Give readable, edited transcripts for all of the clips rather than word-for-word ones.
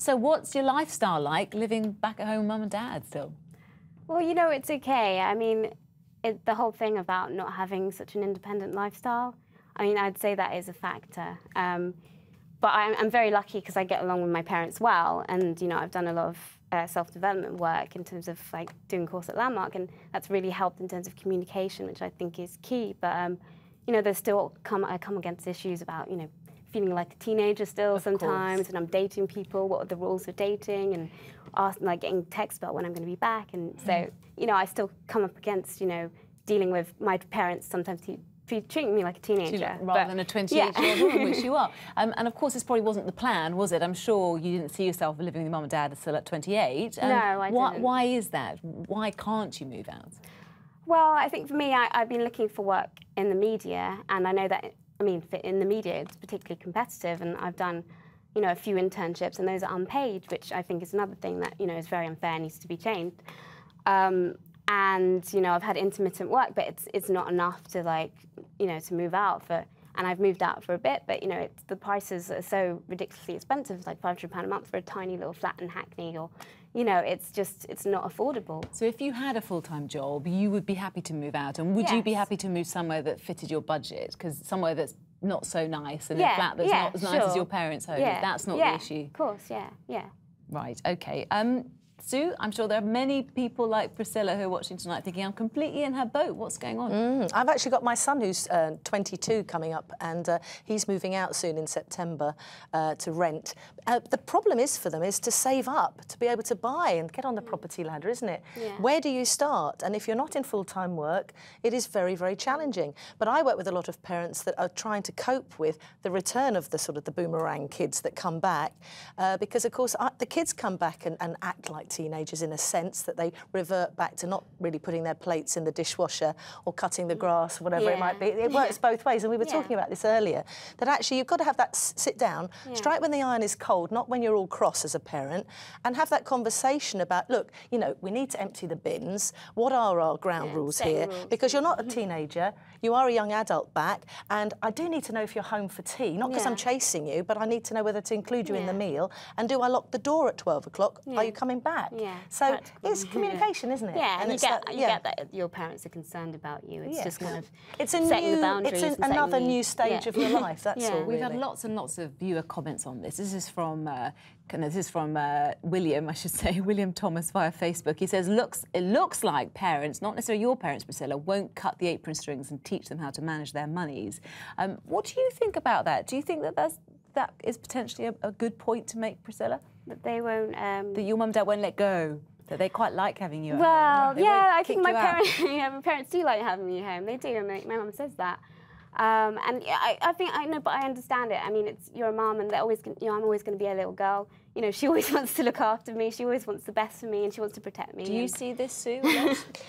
So what's your lifestyle like, living back at home with mum and dad still? Well, you know, it's okay. I mean, the whole thing about not having such an independent lifestyle, I mean, I'd say that is a factor. But I'm very lucky because I get along with my parents well, and, you know, I've done a lot of self-development work in terms of, like, doing a course at Landmark, and that's really helped in terms of communication, which I think is key. But, you know, there's still I come against issues about, you know, feeling like a teenager still sometimes, and I'm dating people, what are the rules of dating, and like getting texts about when I'm going to be back. And so, you know, I still come up against, you know, dealing with my parents sometimes treating me like a teenager. Rather than a 28-year-old woman, which you are. And of course, this probably wasn't the plan, was it? I'm sure you didn't see yourself living with your mum and dad still at 28. No, I didn't. Why is that? Why can't you move out? Well, I think for me, I've been looking for work in the media, and I know that, I mean, in the media, it's particularly competitive, and I've done, you know, a few internships, and those are unpaid, which I think is another thing that, you know, is very unfair and needs to be changed. And, you know, I've had intermittent work, but it's not enough to, like, you know, to move out for, and I've moved out for a bit, but, you know, the prices are so ridiculously expensive. It's like £500 a month for a tiny little flat in Hackney, or, you know, it's not affordable. So if you had a full-time job, you would be happy to move out, and would you be happy to move somewhere that fitted your budget? Because somewhere that's not so nice, and a flat that's not as nice as your parents' home, that's not the issue. Of course, yeah. Right, OK. Sue, I'm sure there are many people like Priscilla who are watching tonight thinking, I'm completely in her boat. What's going on? I've actually got my son who's 22 coming up, and he's moving out soon in September to rent. The problem is for them is to save up, to be able to buy and get on the property ladder, isn't it? Yeah. Where do you start? And if you're not in full-time work, it is very, very challenging. But I work with a lot of parents that are trying to cope with the return of the sort of the boomerang kids that come back, because, of course, the kids come back and act like teenagers in a sense, that they revert back to not really putting their plates in the dishwasher or cutting the grass, whatever it might be. It works both ways, and we were talking about this earlier, that actually you've got to have that sit down, strike when the iron is cold, not when you're all cross as a parent, and have that conversation about, look, you know, we need to empty the bins, what are our ground rules here? Because you're not a teenager, you are a young adult back, and I do need to know if you're home for tea, not because I'm chasing you, but I need to know whether to include you in the meal, and do I lock the door at 12 o'clock? Are you coming back? So it's communication, isn't it? Yeah, and you get that your parents are concerned about you. It's just kind of setting the boundaries. It's another new stage of your life. That's all. We've had lots and lots of viewer comments on this. This is from William, I should say, William Thomas via Facebook. He says, it looks like parents, not necessarily your parents, Priscilla, won't cut the apron strings and teach them how to manage their monies. What do you think about that? Do you think that that is potentially a good point to make, Priscilla? That they won't... that your mum and dad won't let go, that they quite like having you at home. Well, yeah, I think my parents do like having me home. They do, and my mum says that. And I think I know, but I understand it. I mean, you're a mum, and they're always, you know, I'm always going to be a little girl. You know, she always wants to look after me. She always wants the best for me, and she wants to protect me. Do you see this, Sue?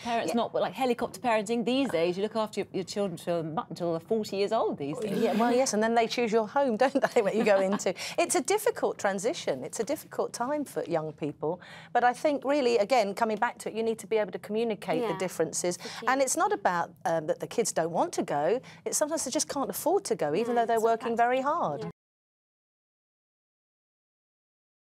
Parents not like helicopter parenting these days. You look after your children until they're 40 years old these days. Yeah, well, yes, and then they choose your home, don't they, what you go into. It's a difficult transition. It's a difficult time for young people. But I think, really, again, coming back to it, you need to be able to communicate the differences. And it's not about that the kids don't want to go. It's sometimes they just can't afford to go, even though they're working very hard.